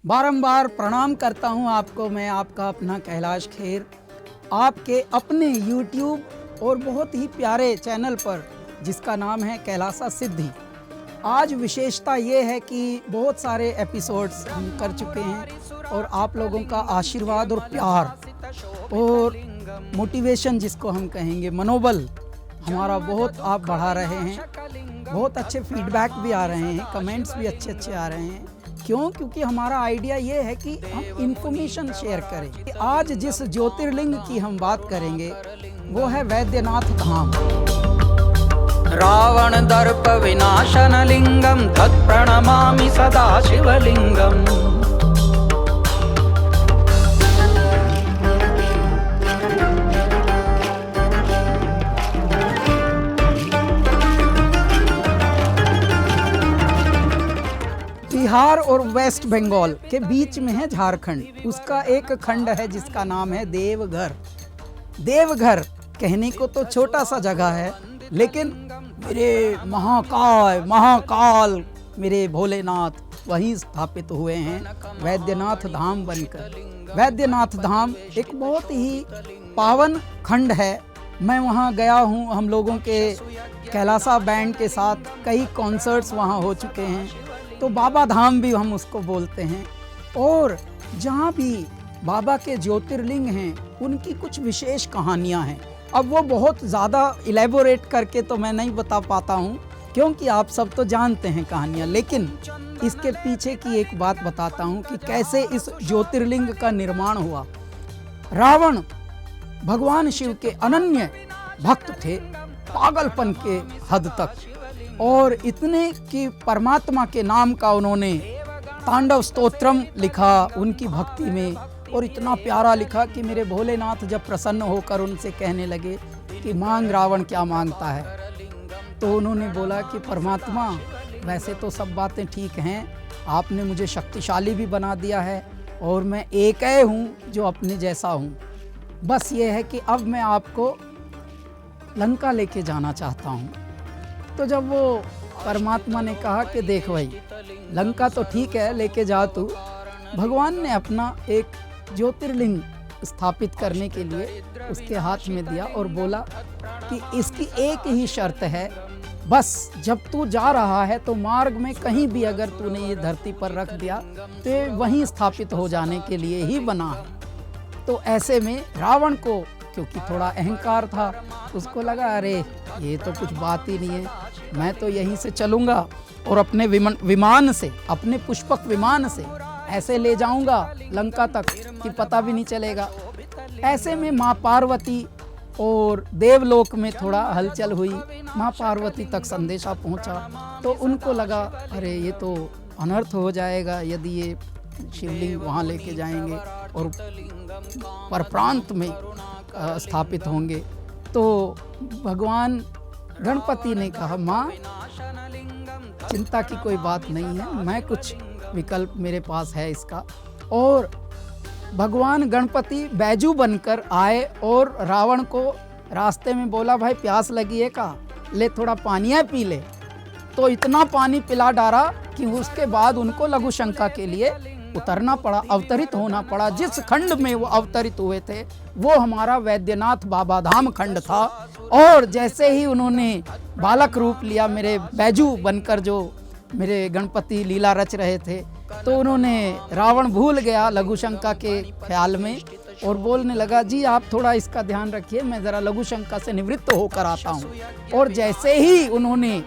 बारंबार प्रणाम करता हूं आपको। मैं आपका अपना कैलाश खेर, आपके अपने YouTube और बहुत ही प्यारे चैनल पर जिसका नाम है कैलासा सिद्धि। आज विशेषता ये है कि बहुत सारे एपिसोड्स हम कर चुके हैं और आप लोगों का आशीर्वाद और प्यार और मोटिवेशन जिसको हम कहेंगे, मनोबल हमारा बहुत आप बढ़ा रहे हैं। बहुत अच्छे फीडबैक भी आ रहे हैं, कमेंट्स भी अच्छे आ रहे हैं। क्यों? क्योंकि हमारा आइडिया ये है कि हम इंफॉर्मेशन शेयर करें। आज जिस ज्योतिर्लिंग की हम बात करेंगे वो है वैद्यनाथ धाम। रावण दर्प विनाशन लिंगम तत्प्रणमामि सदा शिवलिंगम। बिहार और वेस्ट बंगाल के बीच में है झारखंड। उसका एक खंड है जिसका नाम है देवघर। देवघर कहने को तो छोटा सा जगह है, लेकिन मेरे महाकाल मेरे भोलेनाथ वहीं स्थापित हुए हैं वैद्यनाथ धाम बनकर। वैद्यनाथ धाम एक बहुत ही पावन खंड है। मैं वहाँ गया हूँ। हम लोगों के कैलासा बैंड के साथ कई कॉन्सर्ट्स वहाँ हो चुके हैं, तो बाबा धाम भी हम उसको बोलते हैं। और जहाँ भी बाबा के ज्योतिर्लिंग हैं उनकी कुछ विशेष कहानियाँ हैं। अब वो बहुत ज़्यादा इलेबोरेट करके तो मैं नहीं बता पाता हूँ, क्योंकि आप सब तो जानते हैं कहानियाँ, लेकिन इसके पीछे की एक बात बताता हूँ कि कैसे इस ज्योतिर्लिंग का निर्माण हुआ। रावण भगवान शिव के अनन्य भक्त थे, पागलपन के हद तक, और इतने कि परमात्मा के नाम का उन्होंने तांडव स्तोत्रम लिखा उनकी भक्ति में, और इतना प्यारा लिखा कि मेरे भोलेनाथ जब प्रसन्न होकर उनसे कहने लगे कि मांग रावण क्या मांगता है, तो उन्होंने बोला कि परमात्मा वैसे तो सब बातें ठीक हैं, आपने मुझे शक्तिशाली भी बना दिया है और मैं एक हूँ जो अपने जैसा हूँ। बस ये है कि अब मैं आपको लंका लेके जाना चाहता हूँ। तो जब वो परमात्मा ने कहा कि देख भाई, लंका तो ठीक है लेके जा तू, भगवान ने अपना एक ज्योतिर्लिंग स्थापित करने के लिए उसके हाथ में दिया और बोला कि इसकी एक ही शर्त है, बस जब तू जा रहा है तो मार्ग में कहीं भी अगर तूने ये धरती पर रख दिया तो वहीं स्थापित हो जाने के लिए ही बना है। तो ऐसे में रावण को, क्योंकि थोड़ा अहंकार था, उसको लगा अरे ये तो कुछ बात ही नहीं है, मैं तो यहीं से चलूँगा और अपने विमान से, अपने पुष्पक विमान से ऐसे ले जाऊँगा लंका तक कि पता भी नहीं चलेगा। ऐसे में माँ पार्वती और देवलोक में थोड़ा हलचल हुई। माँ पार्वती तक संदेशा पहुँचा तो उनको लगा अरे ये तो अनर्थ हो जाएगा यदि ये शिवलिंग वहाँ लेके जाएंगे और परप्रांत में स्थापित होंगे। तो भगवान गणपति ने कहा माँ चिंता की कोई बात नहीं है, मैं कुछ विकल्प मेरे पास है इसका। और भगवान गणपति बैजू बनकर आए और रावण को रास्ते में बोला भाई प्यास लगी है का, ले थोड़ा पानी पी ले। तो इतना पानी पिला डाला कि उसके बाद उनको लघु शंका के लिए उतरना पड़ा, अवतरित होना पड़ा। जिस खंड में वो अवतरित हुए थे वो हमारा वैद्यनाथ बाबा धाम खंड था। और जैसे ही उन्होंने बालक रूप लिया मेरे बैजू बनकर, जो मेरे गणपति लीला रच रहे थे, तो उन्होंने रावण भूल गया लघु शंका के ख्याल में और बोलने लगा जी आप थोड़ा इसका ध्यान रखिए, मैं ज़रा लघु शंका से निवृत्त होकर आता हूँ। और जैसे ही उन्होंने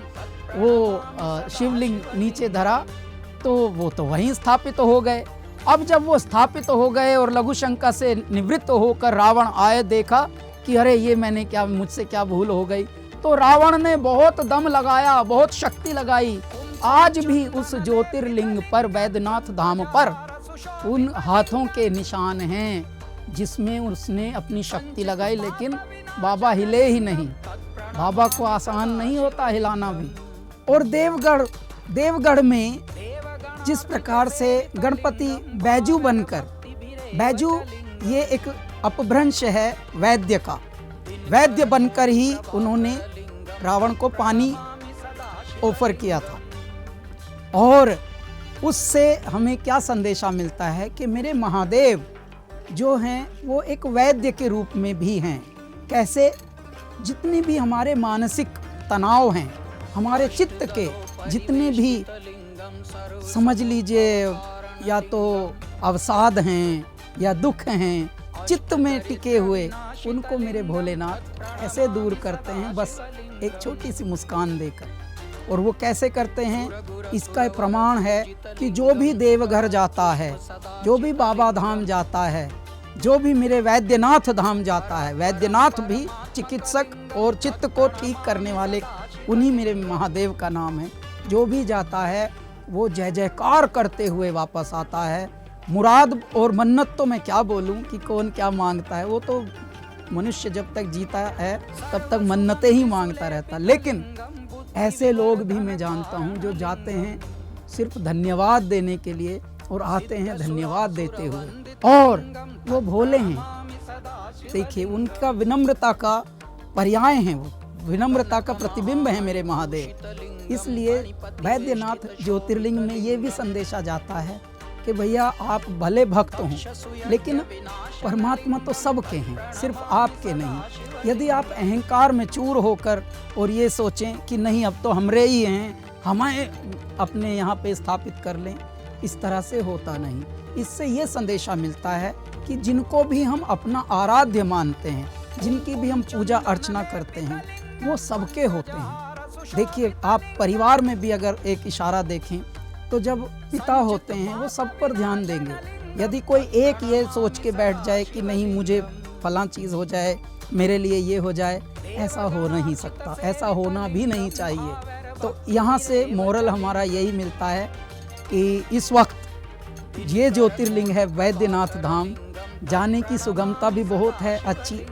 वो शिवलिंग नीचे धरा तो वो तो वहीं स्थापित हो गए। अब जब वो स्थापित हो गए और लघु शंका से निवृत्त होकर रावण आए, देखा कि अरे ये मैंने क्या, मुझसे क्या भूल हो गई। तो रावण ने बहुत दम लगाया, बहुत शक्ति लगाई। आज भी उस ज्योतिर्लिंग पर, वैद्यनाथ धाम पर, उन हाथों के निशान हैं जिसमें उसने अपनी शक्ति लगाई, लेकिन बाबा हिले ही नहीं। बाबा को आसान नहीं होता हिलाना भी। और देवगढ़ में जिस प्रकार से गणपति बैजू बनकर, बैजू ये एक अपभ्रंश है वैद्य का, वैद्य बनकर ही उन्होंने रावण को पानी ऑफर किया था। और उससे हमें क्या संदेशा मिलता है कि मेरे महादेव जो हैं वो एक वैद्य के रूप में भी हैं। कैसे? जितने भी हमारे मानसिक तनाव हैं, हमारे चित्त के जितने भी समझ लीजिए या तो अवसाद हैं या दुख हैं चित्त में टिके हुए, उनको मेरे भोलेनाथ ऐसे दूर करते हैं बस एक छोटी सी मुस्कान देकर। और वो कैसे करते हैं? इसका प्रमाण है कि जो भी देवघर जाता है, जो भी बाबा धाम जाता है, जो भी मेरे वैद्यनाथ धाम जाता है, वैद्यनाथ भी चिकित्सक और चित्त को ठीक करने वाले उन्हीं मेरे महादेव का नाम है। जो भी जाता है वो जय जयकार करते हुए वापस आता है। मुराद और मन्नत तो मैं क्या बोलूं कि कौन क्या मांगता है, वो तो मनुष्य जब तक जीता है तब तक मन्नतें ही मांगता रहता। लेकिन ऐसे लोग भी मैं जानता हूं जो जाते हैं सिर्फ धन्यवाद देने के लिए और आते हैं धन्यवाद देते हुए, और वो भोले हैं। देखिए उनका विनम्रता का पर्याय है, वो विनम्रता का प्रतिबिंब है मेरे महादेव। इसलिए वैद्यनाथ ज्योतिर्लिंग में ये भी संदेशा जाता है कि भैया आप भले भक्त हों, लेकिन परमात्मा तो सबके हैं, सिर्फ आपके नहीं। यदि आप अहंकार में चूर होकर और ये सोचें कि नहीं अब तो हमरे ही हैं, हमें अपने यहाँ पे स्थापित कर लें, इस तरह से होता नहीं। इससे ये संदेशा मिलता है कि जिनको भी हम अपना आराध्य मानते हैं, जिनकी भी हम पूजा अर्चना करते हैं, वो सबके होते हैं। देखिए आप परिवार में भी अगर एक इशारा देखें तो जब पिता होते हैं वो सब पर ध्यान देंगे। यदि कोई एक ये सोच के बैठ जाए कि नहीं मुझे फलां चीज़ हो जाए, मेरे लिए ये हो जाए, ऐसा हो नहीं सकता, ऐसा होना भी नहीं चाहिए। तो यहाँ से मोरल हमारा यही मिलता है कि इस वक्त ये ज्योतिर्लिंग है वैद्यनाथ धाम, जाने की सुगमता भी बहुत है अच्छी।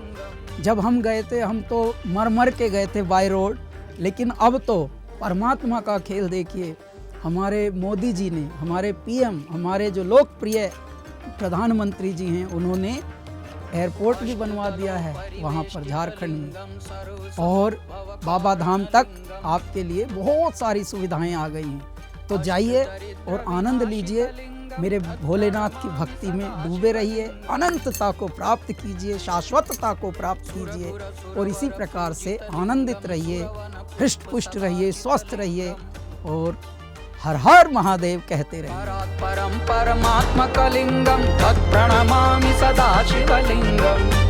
जब हम गए थे हम तो मर के गए थे बाय रोड, लेकिन अब तो परमात्मा का खेल देखिए। हमारे मोदी जी ने, हमारे पीएम, हमारे जो लोकप्रिय प्रधानमंत्री जी हैं, उन्होंने एयरपोर्ट भी बनवा दिया है वहाँ पर झारखंड में, और बाबा धाम तक आपके लिए बहुत सारी सुविधाएं आ गई हैं। तो जाइए और आनंद लीजिए, मेरे भोलेनाथ की भक्ति में डूबे रहिए, अनंतता को प्राप्त कीजिए, शाश्वतता को प्राप्त कीजिए, और इसी प्रकार से आनंदित रहिए, हृष्ट पुष्ट रहिए, स्वस्थ रहिए, और हर हर महादेव कहते रहिए। परम परमात्मकलिंगं तत् प्रणमामि सदा शिवलिंगम्।